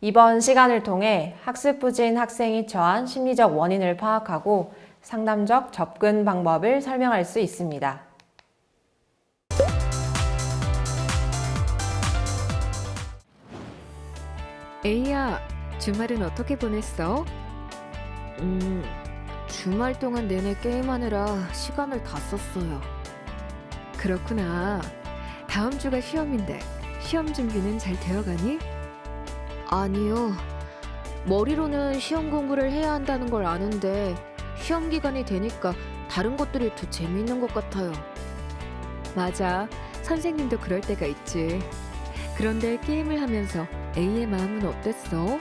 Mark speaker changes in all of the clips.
Speaker 1: 이번 시간을 통해 학습 부진 학생이 처한 심리적 원인을 파악하고 상담적 접근 방법을 설명할 수 있습니다.
Speaker 2: 에이야, 주말은 어떻게 보냈어? 주말 동안 내내 게임하느라 시간을 다 썼어요. 그렇구나. 다음 주가 시험인데 시험 준비는 잘 되어가니? 아니요. 머리로는 시험 공부를 해야 한다는 걸 아는데 시험 기간이 되니까 다른 것들이 더 재미있는 것 같아요. 맞아. 선생님도 그럴 때가 있지. 그런데 게임을 하면서 A의 마음은 어땠어?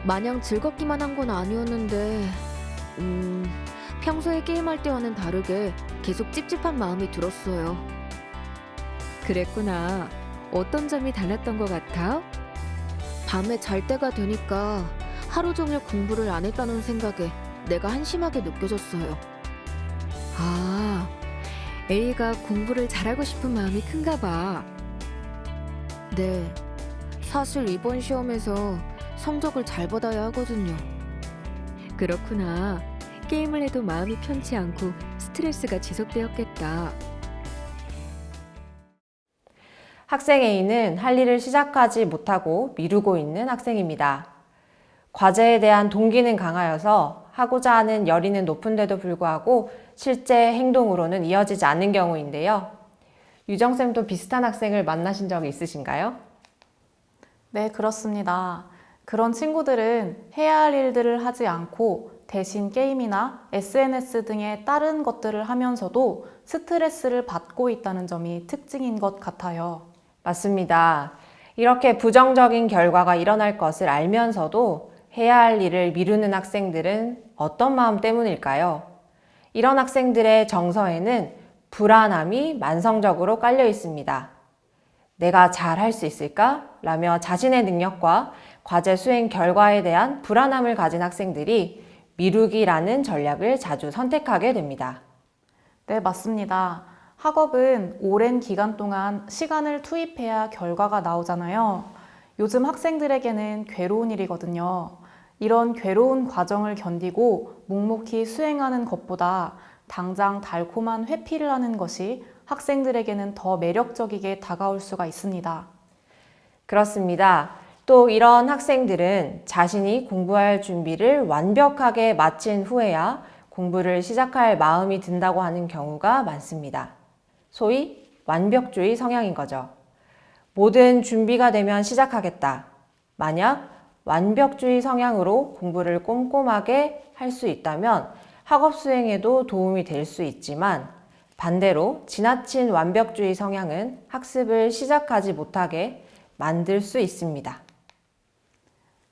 Speaker 2: 마냥 즐겁기만 한 건 아니었는데, 평소에 게임할 때와는 다르게 계속 찝찝한 마음이 들었어요. 그랬구나. 어떤 점이 달랐던 것 같아? 밤에 잘 때가 되니까 하루 종일 공부를 안 했다는 생각에 내가 한심하게 느껴졌어요. 아, A가 공부를 잘하고 싶은 마음이 큰가 봐. 네, 사실 이번 시험에서 성적을 잘 받아야 하거든요. 그렇구나. 게임을 해도 마음이 편치 않고 스트레스가 지속되었겠다.
Speaker 1: 학생 A는 할 일을 시작하지 못하고 미루고 있는 학생입니다. 과제에 대한 동기는 강하여서 하고자 하는 열의는 높은데도 불구하고 실제 행동으로는 이어지지 않는 경우인데요. 유정쌤도 비슷한 학생을 만나신 적이 있으신가요?
Speaker 3: 네, 그렇습니다. 그런 친구들은 해야 할 일들을 하지 않고 대신 게임이나 SNS 등의 다른 것들을 하면서도 스트레스를 받고 있다는 점이 특징인 것 같아요.
Speaker 1: 맞습니다. 이렇게 부정적인 결과가 일어날 것을 알면서도 해야 할 일을 미루는 학생들은 어떤 마음 때문일까요? 이런 학생들의 정서에는 불안함이 만성적으로 깔려 있습니다. 내가 잘 할 수 있을까? 라며 자신의 능력과 과제 수행 결과에 대한 불안함을 가진 학생들이 미루기라는 전략을 자주 선택하게 됩니다.
Speaker 3: 네, 맞습니다. 학업은 오랜 기간 동안 시간을 투입해야 결과가 나오잖아요. 요즘 학생들에게는 괴로운 일이거든요. 이런 괴로운 과정을 견디고 묵묵히 수행하는 것보다 당장 달콤한 회피를 하는 것이 학생들에게는 더 매력적이게 다가올 수가 있습니다.
Speaker 1: 그렇습니다. 또 이런 학생들은 자신이 공부할 준비를 완벽하게 마친 후에야 공부를 시작할 마음이 든다고 하는 경우가 많습니다. 소위 완벽주의 성향인 거죠. 모든 준비가 되면 시작하겠다. 만약 완벽주의 성향으로 공부를 꼼꼼하게 할 수 있다면 학업 수행에도 도움이 될 수 있지만 반대로 지나친 완벽주의 성향은 학습을 시작하지 못하게 만들 수 있습니다.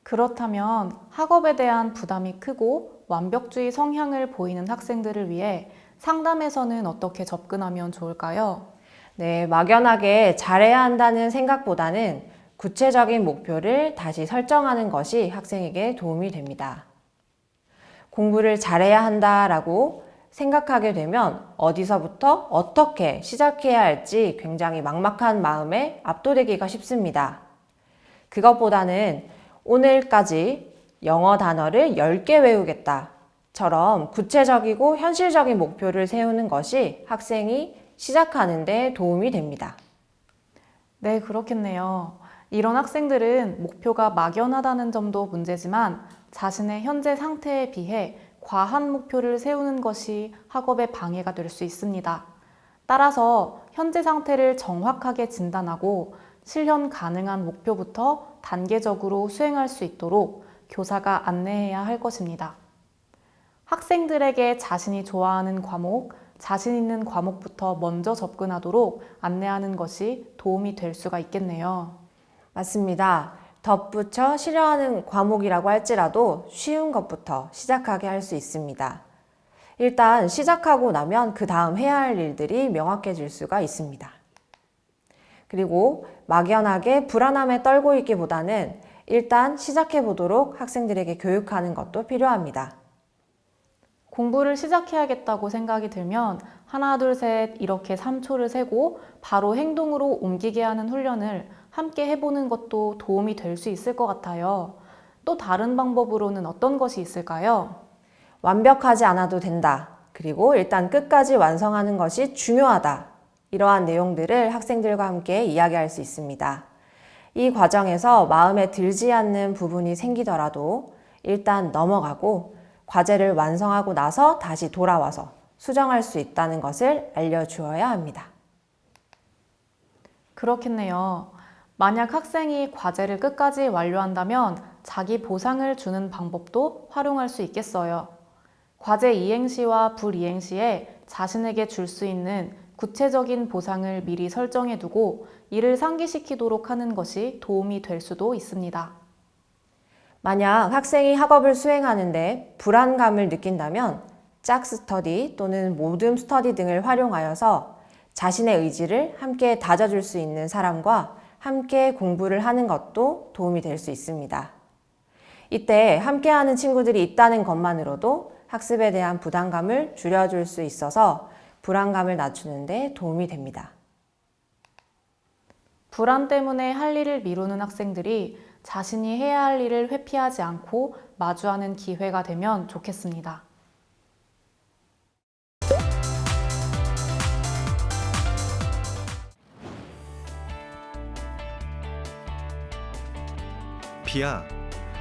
Speaker 3: 그렇다면 학업에 대한 부담이 크고 완벽주의 성향을 보이는 학생들을 위해 상담에서는 어떻게 접근하면 좋을까요?
Speaker 1: 네, 막연하게 잘해야 한다는 생각보다는 구체적인 목표를 다시 설정하는 것이 학생에게 도움이 됩니다. 공부를 잘해야 한다라고 생각하게 되면 어디서부터 어떻게 시작해야 할지 굉장히 막막한 마음에 압도되기가 쉽습니다. 그것보다는 오늘까지 영어 단어를 10개 외우겠다처럼 구체적이고 현실적인 목표를 세우는 것이 학생이 시작하는 데 도움이 됩니다.
Speaker 3: 네, 그렇겠네요. 이런 학생들은 목표가 막연하다는 점도 문제지만 자신의 현재 상태에 비해 과한 목표를 세우는 것이 학업에 방해가 될 수 있습니다. 따라서 현재 상태를 정확하게 진단하고 실현 가능한 목표부터 단계적으로 수행할 수 있도록 교사가 안내해야 할 것입니다. 학생들에게 자신이 좋아하는 과목, 자신 있는 과목부터 먼저 접근하도록 안내하는 것이 도움이 될 수가 있겠네요.
Speaker 1: 맞습니다. 덧붙여 싫어하는 과목이라고 할지라도 쉬운 것부터 시작하게 할 수 있습니다. 일단 시작하고 나면 그 다음 해야 할 일들이 명확해질 수가 있습니다. 그리고 막연하게 불안함에 떨고 있기보다는 일단 시작해 보도록 학생들에게 교육하는 것도 필요합니다.
Speaker 3: 공부를 시작해야겠다고 생각이 들면 하나, 둘, 셋 이렇게 3초를 세고 바로 행동으로 옮기게 하는 훈련을 함께 해보는 것도 도움이 될 수 있을 것 같아요. 또 다른 방법으로는 어떤 것이 있을까요?
Speaker 1: 완벽하지 않아도 된다. 그리고 일단 끝까지 완성하는 것이 중요하다. 이러한 내용들을 학생들과 함께 이야기할 수 있습니다. 이 과정에서 마음에 들지 않는 부분이 생기더라도 일단 넘어가고 과제를 완성하고 나서 다시 돌아와서 수정할 수 있다는 것을 알려주어야 합니다.
Speaker 3: 그렇겠네요. 만약 학생이 과제를 끝까지 완료한다면 자기 보상을 주는 방법도 활용할 수 있겠어요. 과제 이행 시와 불이행 시에 자신에게 줄 수 있는 구체적인 보상을 미리 설정해 두고 이를 상기시키도록 하는 것이 도움이 될 수도 있습니다.
Speaker 1: 만약 학생이 학업을 수행하는데 불안감을 느낀다면 짝스터디 또는 모듬 스터디 등을 활용하여서 자신의 의지를 함께 다져줄 수 있는 사람과 함께 공부를 하는 것도 도움이 될 수 있습니다. 이때 함께하는 친구들이 있다는 것만으로도 학습에 대한 부담감을 줄여줄 수 있어서 불안감을 낮추는 데 도움이 됩니다.
Speaker 3: 불안 때문에 할 일을 미루는 학생들이 자신이 해야 할 일을 회피하지 않고 마주하는 기회가 되면 좋겠습니다.
Speaker 4: 비야,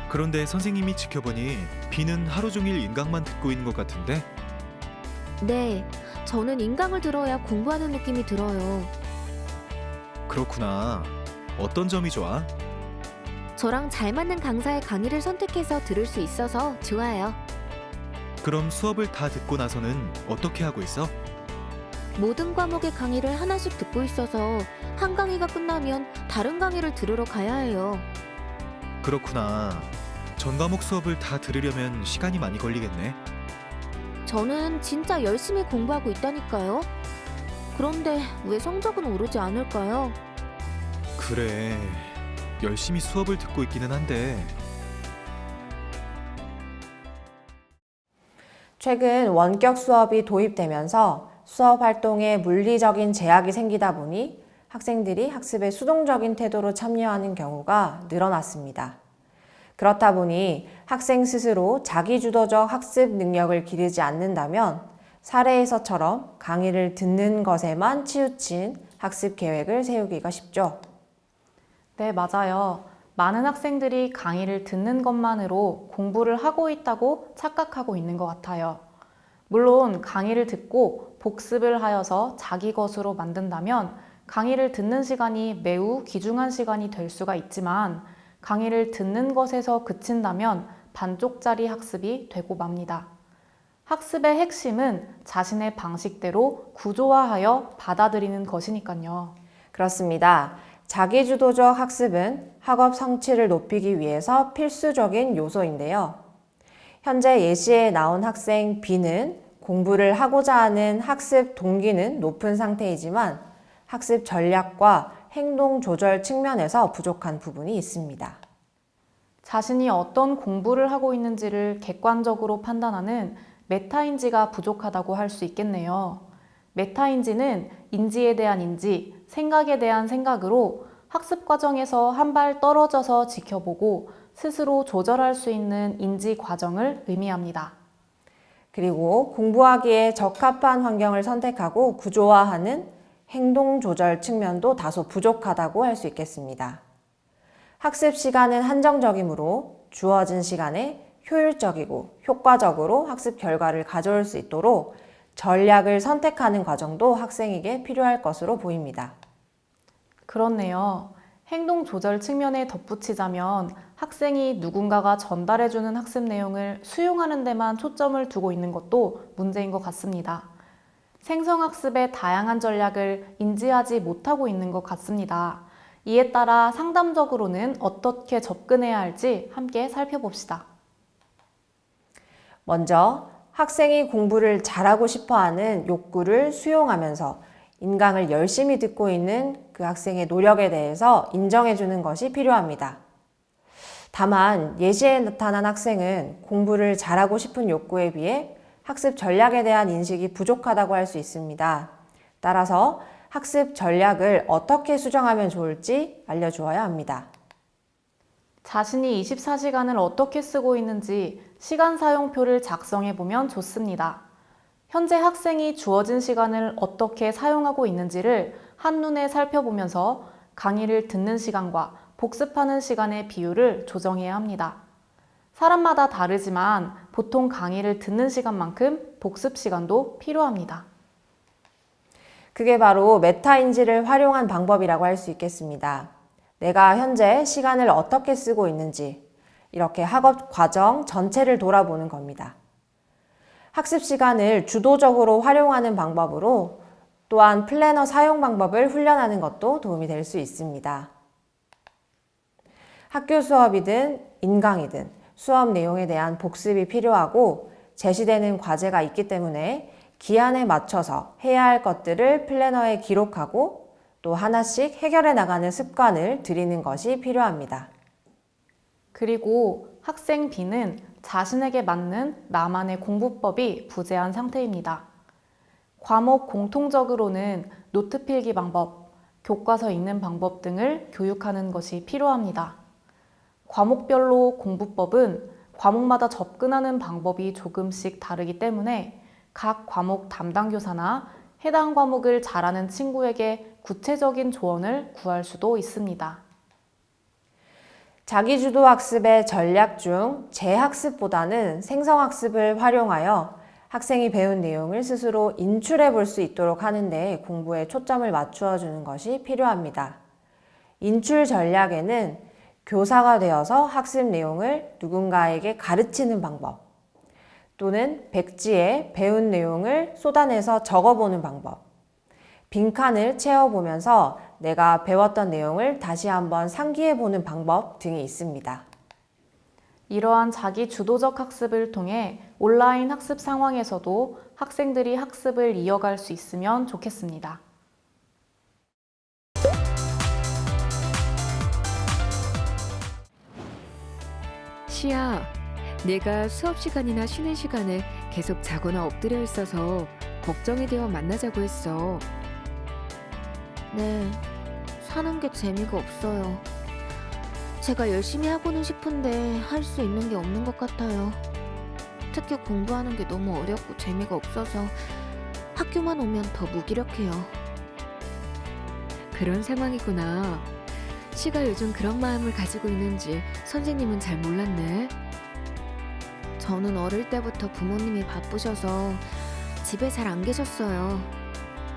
Speaker 4: 그런데 선생님이 지켜보니 비는 하루 종일 인강만 듣고 있는 것 같은데?
Speaker 2: 네, 저는 인강을 들어야 공부하는 느낌이 들어요.
Speaker 4: 그렇구나. 어떤 점이 좋아?
Speaker 2: 저랑 잘 맞는 강사의 강의를 선택해서 들을 수 있어서 좋아요.
Speaker 4: 그럼 수업을 다 듣고 나서는 어떻게 하고 있어?
Speaker 2: 모든 과목의 강의를 하나씩 듣고 있어서 한 강의가 끝나면 다른 강의를 들으러 가야 해요.
Speaker 4: 그렇구나. 전 과목 수업을 다 들으려면 시간이 많이 걸리겠네.
Speaker 2: 저는 진짜 열심히 공부하고 있다니까요. 그런데 왜 성적은 오르지 않을까요?
Speaker 4: 그래. 열심히 수업을 듣고 있기는 한데.
Speaker 1: 최근 원격 수업이 도입되면서 수업 활동에 물리적인 제약이 생기다 보니 학생들이 학습에 수동적인 태도로 참여하는 경우가 늘어났습니다. 그렇다 보니 학생 스스로 자기주도적 학습 능력을 기르지 않는다면 사례에서처럼 강의를 듣는 것에만 치우친 학습 계획을 세우기가 쉽죠.
Speaker 3: 네, 맞아요. 많은 학생들이 강의를 듣는 것만으로 공부를 하고 있다고 착각하고 있는 것 같아요. 물론 강의를 듣고 복습을 하여서 자기 것으로 만든다면 강의를 듣는 시간이 매우 귀중한 시간이 될 수가 있지만 강의를 듣는 것에서 그친다면 반쪽짜리 학습이 되고 맙니다. 학습의 핵심은 자신의 방식대로 구조화하여 받아들이는 것이니까요.
Speaker 1: 그렇습니다. 자기주도적 학습은 학업 성취를 높이기 위해서 필수적인 요소인데요. 현재 예시에 나온 학생 B는 공부를 하고자 하는 학습 동기는 높은 상태이지만 학습 전략과 행동 조절 측면에서 부족한 부분이 있습니다.
Speaker 3: 자신이 어떤 공부를 하고 있는지를 객관적으로 판단하는 메타인지가 부족하다고 할 수 있겠네요. 메타인지는 인지에 대한 인지, 생각에 대한 생각으로 학습 과정에서 한 발 떨어져서 지켜보고 스스로 조절할 수 있는 인지 과정을 의미합니다.
Speaker 1: 그리고 공부하기에 적합한 환경을 선택하고 구조화하는 행동 조절 측면도 다소 부족하다고 할 수 있겠습니다. 학습 시간은 한정적이므로 주어진 시간에 효율적이고 효과적으로 학습 결과를 가져올 수 있도록 전략을 선택하는 과정도 학생에게 필요할 것으로 보입니다.
Speaker 3: 그렇네요. 행동 조절 측면에 덧붙이자면 학생이 누군가가 전달해주는 학습 내용을 수용하는 데만 초점을 두고 있는 것도 문제인 것 같습니다. 생성학습의 다양한 전략을 인지하지 못하고 있는 것 같습니다. 이에 따라 상담적으로는 어떻게 접근해야 할지 함께 살펴봅시다.
Speaker 1: 먼저 학생이 공부를 잘하고 싶어하는 욕구를 수용하면서 인강을 열심히 듣고 있는 그 학생의 노력에 대해서 인정해주는 것이 필요합니다. 다만 예시에 나타난 학생은 공부를 잘하고 싶은 욕구에 비해 학습 전략에 대한 인식이 부족하다고 할 수 있습니다. 따라서 학습 전략을 어떻게 수정하면 좋을지 알려주어야 합니다.
Speaker 3: 자신이 24시간을 어떻게 쓰고 있는지 시간 사용표를 작성해 보면 좋습니다. 현재 학생이 주어진 시간을 어떻게 사용하고 있는지를 한눈에 살펴보면서 강의를 듣는 시간과 복습하는 시간의 비율을 조정해야 합니다. 사람마다 다르지만 보통 강의를 듣는 시간만큼 복습 시간도 필요합니다.
Speaker 1: 그게 바로 메타인지를 활용한 방법이라고 할 수 있겠습니다. 내가 현재 시간을 어떻게 쓰고 있는지 이렇게 학업 과정 전체를 돌아보는 겁니다. 학습 시간을 주도적으로 활용하는 방법으로 또한 플래너 사용 방법을 훈련하는 것도 도움이 될 수 있습니다. 학교 수업이든 인강이든 수업 내용에 대한 복습이 필요하고 제시되는 과제가 있기 때문에 기한에 맞춰서 해야 할 것들을 플래너에 기록하고 또 하나씩 해결해 나가는 습관을 들이는 것이 필요합니다.
Speaker 3: 그리고 학생 B는 자신에게 맞는 나만의 공부법이 부재한 상태입니다. 과목 공통적으로는 노트 필기 방법, 교과서 읽는 방법 등을 교육하는 것이 필요합니다. 과목별로 공부법은 과목마다 접근하는 방법이 조금씩 다르기 때문에 각 과목 담당 교사나 해당 과목을 잘하는 친구에게 구체적인 조언을 구할 수도 있습니다.
Speaker 1: 자기주도 학습의 전략 중 재학습보다는 생성학습을 활용하여 학생이 배운 내용을 스스로 인출해 볼 수 있도록 하는 데 공부에 초점을 맞추어 주는 것이 필요합니다. 인출 전략에는 교사가 되어서 학습 내용을 누군가에게 가르치는 방법, 또는 백지에 배운 내용을 쏟아내서 적어보는 방법, 빈칸을 채워보면서 내가 배웠던 내용을 다시 한번 상기해보는 방법 등이 있습니다.
Speaker 3: 이러한 자기 주도적 학습을 통해 온라인 학습 상황에서도 학생들이 학습을 이어갈 수 있으면 좋겠습니다.
Speaker 2: 시야, 내가 수업 시간이나 쉬는 시간에 계속 자거나 엎드려 있어서 걱정이 되어 만나자고 했어.
Speaker 5: 네, 사는 게 재미가 없어요. 제가 열심히 하고는 싶은데 할 수 있는 게 없는 것 같아요. 특히 공부하는 게 너무 어렵고 재미가 없어서 학교만 오면 더 무기력해요.
Speaker 2: 그런 상황이구나. 시가 요즘 그런 마음을 가지고 있는지 선생님은 잘 몰랐네.
Speaker 5: 저는 어릴 때부터 부모님이 바쁘셔서 집에 잘 안 계셨어요.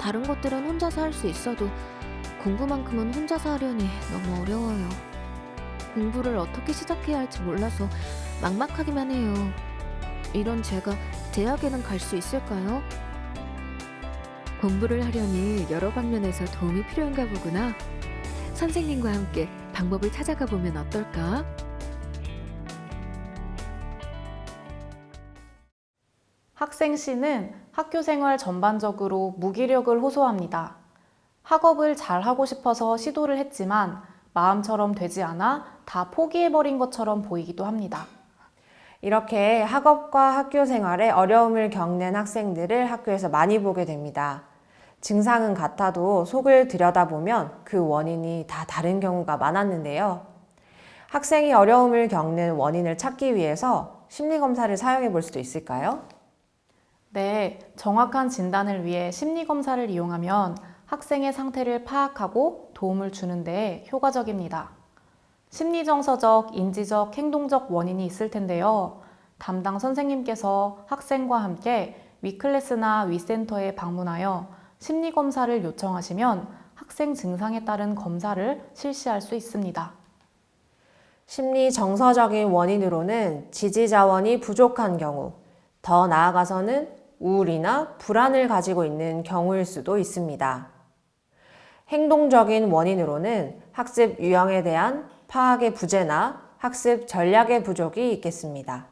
Speaker 5: 다른 것들은 혼자서 할 수 있어도 공부만큼은 혼자서 하려니 너무 어려워요. 공부를 어떻게 시작해야 할지 몰라서 막막하기만 해요. 이런 제가 대학에는 갈 수 있을까요?
Speaker 2: 공부를 하려니 여러 방면에서 도움이 필요한가 보구나. 선생님과 함께 방법을 찾아가 보면 어떨까?
Speaker 3: 학생 C는 학교 생활 전반적으로 무기력을 호소합니다. 학업을 잘하고 싶어서 시도를 했지만 마음처럼 되지 않아 다 포기해버린 것처럼 보이기도 합니다.
Speaker 1: 이렇게 학업과 학교 생활에 어려움을 겪는 학생들을 학교에서 많이 보게 됩니다. 증상은 같아도 속을 들여다보면 그 원인이 다 다른 경우가 많았는데요. 학생이 어려움을 겪는 원인을 찾기 위해서 심리검사를 사용해 볼 수도 있을까요?
Speaker 3: 네, 정확한 진단을 위해 심리검사를 이용하면 학생의 상태를 파악하고 도움을 주는 데 효과적입니다. 심리정서적, 인지적, 행동적 원인이 있을 텐데요. 담당 선생님께서 학생과 함께 위클래스나 위센터에 방문하여 심리검사를 요청하시면 학생 증상에 따른 검사를 실시할 수 있습니다.
Speaker 1: 심리 정서적인 원인으로는 지지 자원이 부족한 경우, 더 나아가서는 우울이나 불안을 가지고 있는 경우일 수도 있습니다. 행동적인 원인으로는 학습 유형에 대한 파악의 부재나 학습 전략의 부족이 있겠습니다.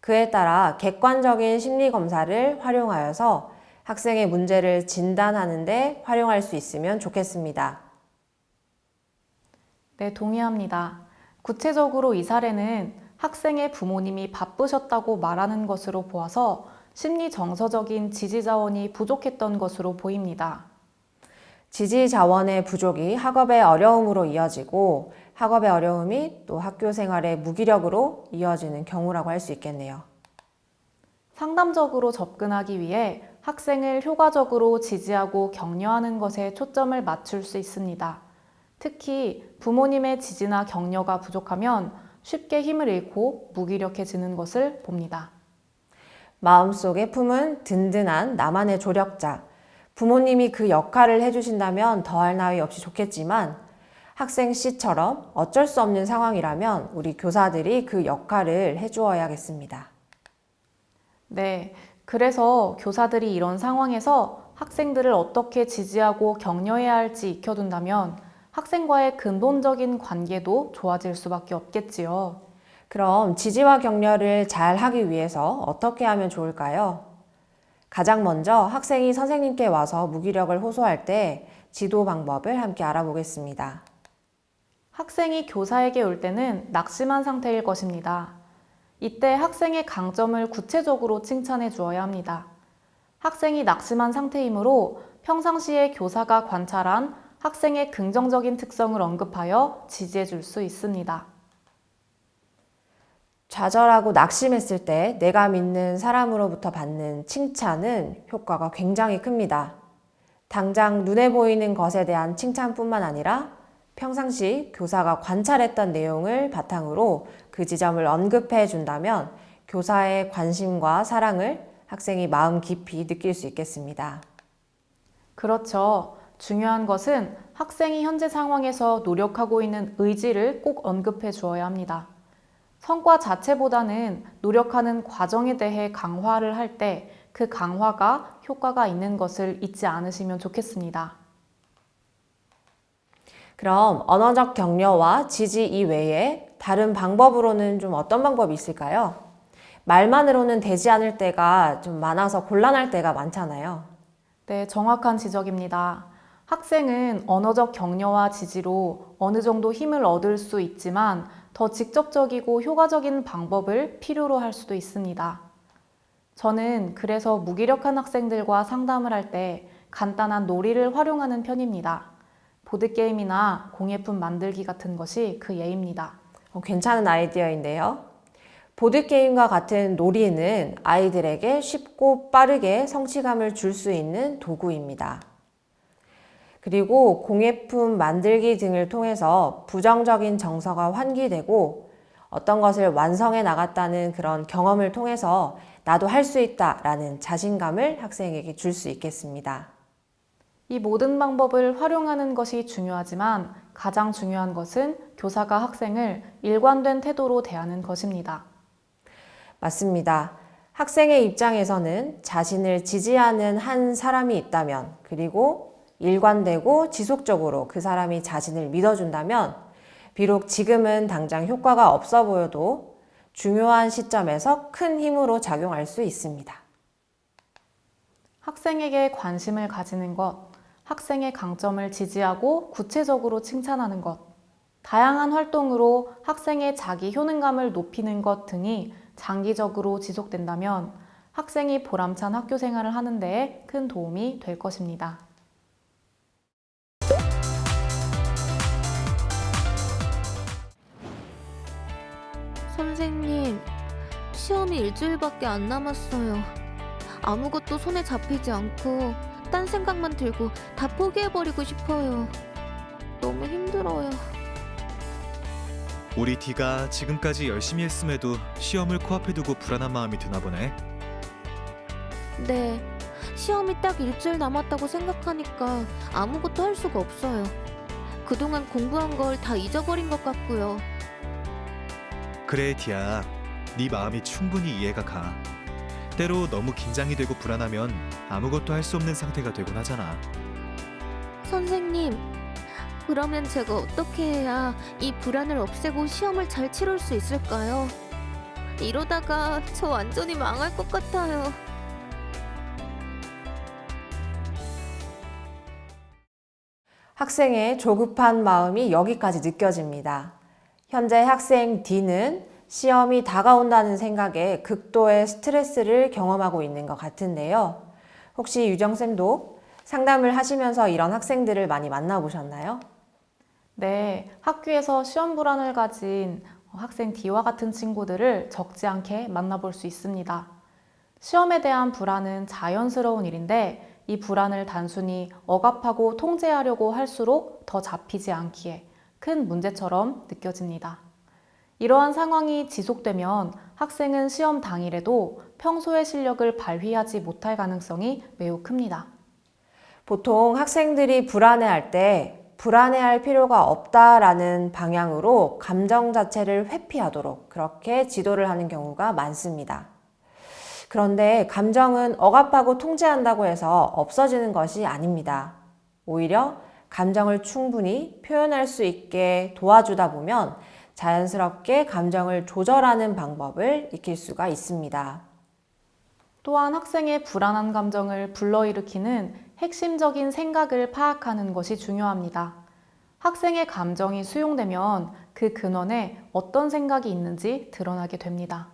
Speaker 1: 그에 따라 객관적인 심리 검사를 활용하여서 학생의 문제를 진단하는 데 활용할 수 있으면 좋겠습니다.
Speaker 3: 네, 동의합니다. 구체적으로 이 사례는 학생의 부모님이 바쁘셨다고 말하는 것으로 보아서 심리 정서적인 지지 자원이 부족했던 것으로 보입니다.
Speaker 1: 지지 자원의 부족이 학업의 어려움으로 이어지고 학업의 어려움이 또 학교 생활의 무기력으로 이어지는 경우라고 할 수 있겠네요.
Speaker 3: 상담적으로 접근하기 위해 학생을 효과적으로 지지하고 격려하는 것에 초점을 맞출 수 있습니다. 특히 부모님의 지지나 격려가 부족하면 쉽게 힘을 잃고 무기력해지는 것을 봅니다.
Speaker 1: 마음속에 품은 든든한 나만의 조력자. 부모님이 그 역할을 해주신다면 더할 나위 없이 좋겠지만 학생 C처럼 어쩔 수 없는 상황이라면 우리 교사들이 그 역할을 해주어야겠습니다.
Speaker 3: 네, 그래서 교사들이 이런 상황에서 학생들을 어떻게 지지하고 격려해야 할지 익혀둔다면 학생과의 근본적인 관계도 좋아질 수밖에 없겠지요.
Speaker 1: 그럼 지지와 격려를 잘 하기 위해서 어떻게 하면 좋을까요? 가장 먼저 학생이 선생님께 와서 무기력을 호소할 때 지도 방법을 함께 알아보겠습니다.
Speaker 3: 학생이 교사에게 올 때는 낙심한 상태일 것입니다. 이때 학생의 강점을 구체적으로 칭찬해 주어야 합니다. 학생이 낙심한 상태이므로 평상시에 교사가 관찰한 학생의 긍정적인 특성을 언급하여 지지해 줄 수 있습니다.
Speaker 1: 좌절하고 낙심했을 때 내가 믿는 사람으로부터 받는 칭찬은 효과가 굉장히 큽니다. 당장 눈에 보이는 것에 대한 칭찬뿐만 아니라 평상시 교사가 관찰했던 내용을 바탕으로 그 지점을 언급해 준다면 교사의 관심과 사랑을 학생이 마음 깊이 느낄 수 있겠습니다.
Speaker 3: 그렇죠. 중요한 것은 학생이 현재 상황에서 노력하고 있는 의지를 꼭 언급해 주어야 합니다. 성과 자체보다는 노력하는 과정에 대해 강화를 할 때 그 강화가 효과가 있는 것을 잊지 않으시면 좋겠습니다.
Speaker 1: 그럼 언어적 격려와 지지 이외에 다른 방법으로는 좀 어떤 방법이 있을까요? 말만으로는 되지 않을 때가 좀 많아서 곤란할 때가 많잖아요.
Speaker 3: 네, 정확한 지적입니다. 학생은 언어적 격려와 지지로 어느 정도 힘을 얻을 수 있지만 더 직접적이고 효과적인 방법을 필요로 할 수도 있습니다. 저는 그래서 무기력한 학생들과 상담을 할 때 간단한 놀이를 활용하는 편입니다. 보드게임이나 공예품 만들기 같은 것이 그 예입니다.
Speaker 1: 괜찮은 아이디어인데요. 보드게임과 같은 놀이는 아이들에게 쉽고 빠르게 성취감을 줄 수 있는 도구입니다. 그리고 공예품 만들기 등을 통해서 부정적인 정서가 환기되고 어떤 것을 완성해 나갔다는 그런 경험을 통해서 나도 할 수 있다라는 자신감을 학생에게 줄 수 있겠습니다.
Speaker 3: 이 모든 방법을 활용하는 것이 중요하지만 가장 중요한 것은 교사가 학생을 일관된 태도로 대하는 것입니다.
Speaker 1: 맞습니다. 학생의 입장에서는 자신을 지지하는 한 사람이 있다면 그리고 일관되고 지속적으로 그 사람이 자신을 믿어준다면 비록 지금은 당장 효과가 없어 보여도 중요한 시점에서 큰 힘으로 작용할 수 있습니다.
Speaker 3: 학생에게 관심을 가지는 것, 학생의 강점을 지지하고 구체적으로 칭찬하는 것, 다양한 활동으로 학생의 자기 효능감을 높이는 것 등이 장기적으로 지속된다면 학생이 보람찬 학교 생활을 하는 데에 큰 도움이 될 것입니다.
Speaker 5: 선생님, 시험이 일주일밖에 안 남았어요. 아무것도 손에 잡히지 않고 딴 생각만 들고 다 포기해버리고 싶어요. 너무 힘들어요.
Speaker 4: 우리 D가 지금까지 열심히 했음에도 시험을 코앞에 두고 불안한 마음이 드나 보네.
Speaker 5: 네, 시험이 딱 일주일 남았다고 생각하니까 아무것도 할 수가 없어요. 그동안 공부한 걸 다 잊어버린 것 같고요.
Speaker 4: 그래, D야. 네 마음이 충분히 이해가 가. 때로 너무 긴장이 되고 불안하면 아무것도 할 수 없는 상태가 되곤 하잖아.
Speaker 5: 선생님, 그러면 제가 어떻게 해야 이 불안을 없애고 시험을 잘 치룰 수 있을까요? 이러다가 저 완전히 망할 것 같아요.
Speaker 1: 학생의 조급한 마음이 여기까지 느껴집니다. 현재 학생 D는 시험이 다가온다는 생각에 극도의 스트레스를 경험하고 있는 것 같은데요. 혹시 유정쌤도 상담을 하시면서 이런 학생들을 많이 만나보셨나요?
Speaker 3: 네, 학교에서 시험 불안을 가진 학생 D와 같은 친구들을 적지 않게 만나볼 수 있습니다. 시험에 대한 불안은 자연스러운 일인데 이 불안을 단순히 억압하고 통제하려고 할수록 더 잡히지 않기에 큰 문제처럼 느껴집니다. 이러한 상황이 지속되면 학생은 시험 당일에도 평소의 실력을 발휘하지 못할 가능성이 매우 큽니다.
Speaker 1: 보통 학생들이 불안해할 때 불안해할 필요가 없다라는 방향으로 감정 자체를 회피하도록 그렇게 지도를 하는 경우가 많습니다. 그런데 감정은 억압하고 통제한다고 해서 없어지는 것이 아닙니다. 오히려 감정을 충분히 표현할 수 있게 도와주다 보면 자연스럽게 감정을 조절하는 방법을 익힐 수가 있습니다.
Speaker 3: 또한 학생의 불안한 감정을 불러일으키는 핵심적인 생각을 파악하는 것이 중요합니다. 학생의 감정이 수용되면 그 근원에 어떤 생각이 있는지 드러나게 됩니다.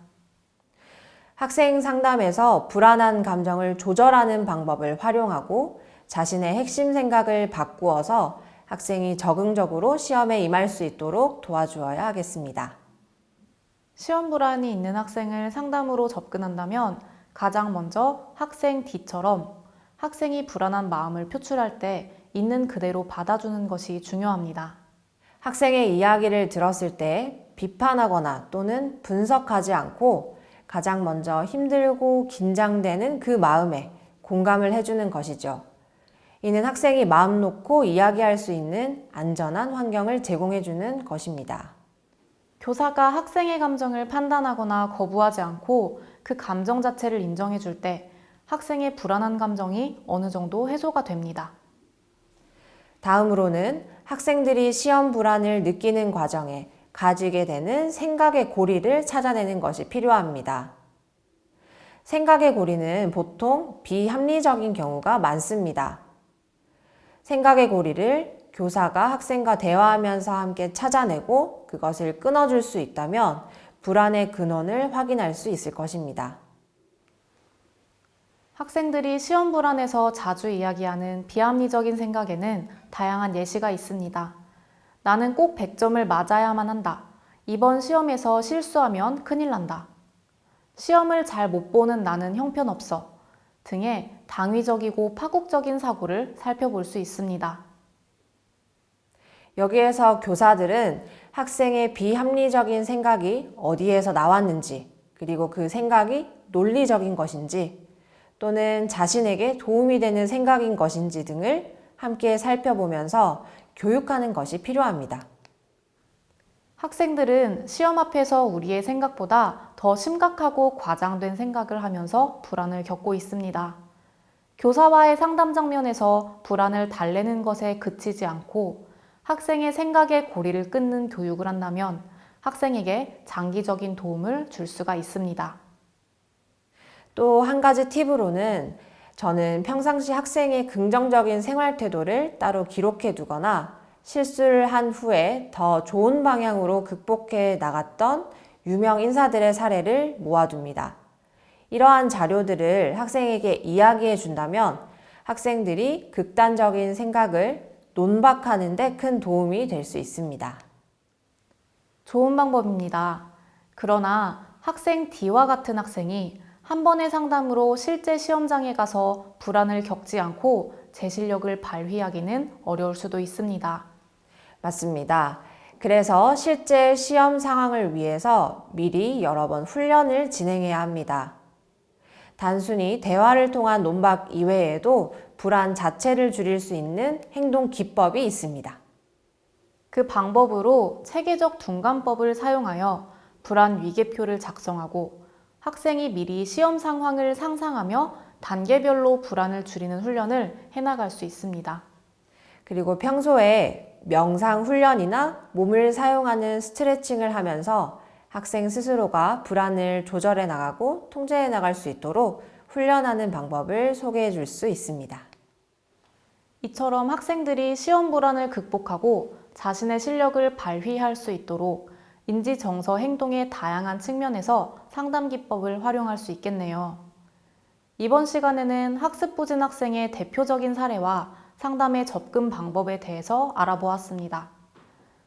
Speaker 1: 학생 상담에서 불안한 감정을 조절하는 방법을 활용하고 자신의 핵심 생각을 바꾸어서 학생이 적응적으로 시험에 임할 수 있도록 도와주어야 하겠습니다.
Speaker 3: 시험 불안이 있는 학생을 상담으로 접근한다면 가장 먼저 학생 D처럼 학생이 불안한 마음을 표출할 때 있는 그대로 받아주는 것이 중요합니다.
Speaker 1: 학생의 이야기를 들었을 때 비판하거나 또는 분석하지 않고 가장 먼저 힘들고 긴장되는 그 마음에 공감을 해주는 것이죠. 이는 학생이 마음 놓고 이야기할 수 있는 안전한 환경을 제공해주는 것입니다.
Speaker 3: 교사가 학생의 감정을 판단하거나 거부하지 않고 그 감정 자체를 인정해 줄 때 학생의 불안한 감정이 어느 정도 해소가 됩니다.
Speaker 1: 다음으로는 학생들이 시험 불안을 느끼는 과정에 가지게 되는 생각의 고리를 찾아내는 것이 필요합니다. 생각의 고리는 보통 비합리적인 경우가 많습니다. 생각의 고리를 교사가 학생과 대화하면서 함께 찾아내고 그것을 끊어줄 수 있다면 불안의 근원을 확인할 수 있을 것입니다.
Speaker 3: 학생들이 시험 불안에서 자주 이야기하는 비합리적인 생각에는 다양한 예시가 있습니다. 나는 꼭 100점을 맞아야만 한다. 이번 시험에서 실수하면 큰일 난다. 시험을 잘 못 보는 나는 형편없어. 등의 당위적이고 파국적인 사고를 살펴볼 수 있습니다.
Speaker 1: 여기에서 교사들은 학생의 비합리적인 생각이 어디에서 나왔는지, 그리고 그 생각이 논리적인 것인지, 또는 자신에게 도움이 되는 생각인 것인지 등을 함께 살펴보면서 교육하는 것이 필요합니다.
Speaker 3: 학생들은 시험 앞에서 우리의 생각보다 더 심각하고 과장된 생각을 하면서 불안을 겪고 있습니다. 교사와의 상담 장면에서 불안을 달래는 것에 그치지 않고 학생의 생각의 고리를 끊는 교육을 한다면 학생에게 장기적인 도움을 줄 수가 있습니다.
Speaker 1: 또 한 가지 팁으로는 저는 평상시 학생의 긍정적인 생활 태도를 따로 기록해 두거나 실수를 한 후에 더 좋은 방향으로 극복해 나갔던 유명 인사들의 사례를 모아둡니다. 이러한 자료들을 학생에게 이야기해 준다면 학생들이 극단적인 생각을 논박하는 데 큰 도움이 될 수 있습니다.
Speaker 3: 좋은 방법입니다. 그러나 학생 D와 같은 학생이 한 번의 상담으로 실제 시험장에 가서 불안을 겪지 않고 제 실력을 발휘하기는 어려울 수도 있습니다.
Speaker 1: 맞습니다. 그래서 실제 시험 상황을 위해서 미리 여러 번 훈련을 진행해야 합니다. 단순히 대화를 통한 논박 이외에도 불안 자체를 줄일 수 있는 행동 기법이 있습니다.
Speaker 3: 그 방법으로 체계적 둔감법을 사용하여 불안 위계표를 작성하고 학생이 미리 시험 상황을 상상하며 단계별로 불안을 줄이는 훈련을 해나갈 수 있습니다.
Speaker 1: 그리고 평소에 명상 훈련이나 몸을 사용하는 스트레칭을 하면서 학생 스스로가 불안을 조절해 나가고 통제해 나갈 수 있도록 훈련하는 방법을 소개해 줄 수 있습니다.
Speaker 3: 이처럼 학생들이 시험 불안을 극복하고 자신의 실력을 발휘할 수 있도록 인지 정서 행동의 다양한 측면에서 상담 기법을 활용할 수 있겠네요. 이번 시간에는 학습 부진 학생의 대표적인 사례와 상담의 접근 방법에 대해서 알아보았습니다.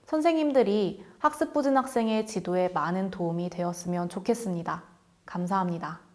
Speaker 3: 선생님들이 학습 부진 학생의 지도에 많은 도움이 되었으면 좋겠습니다. 감사합니다.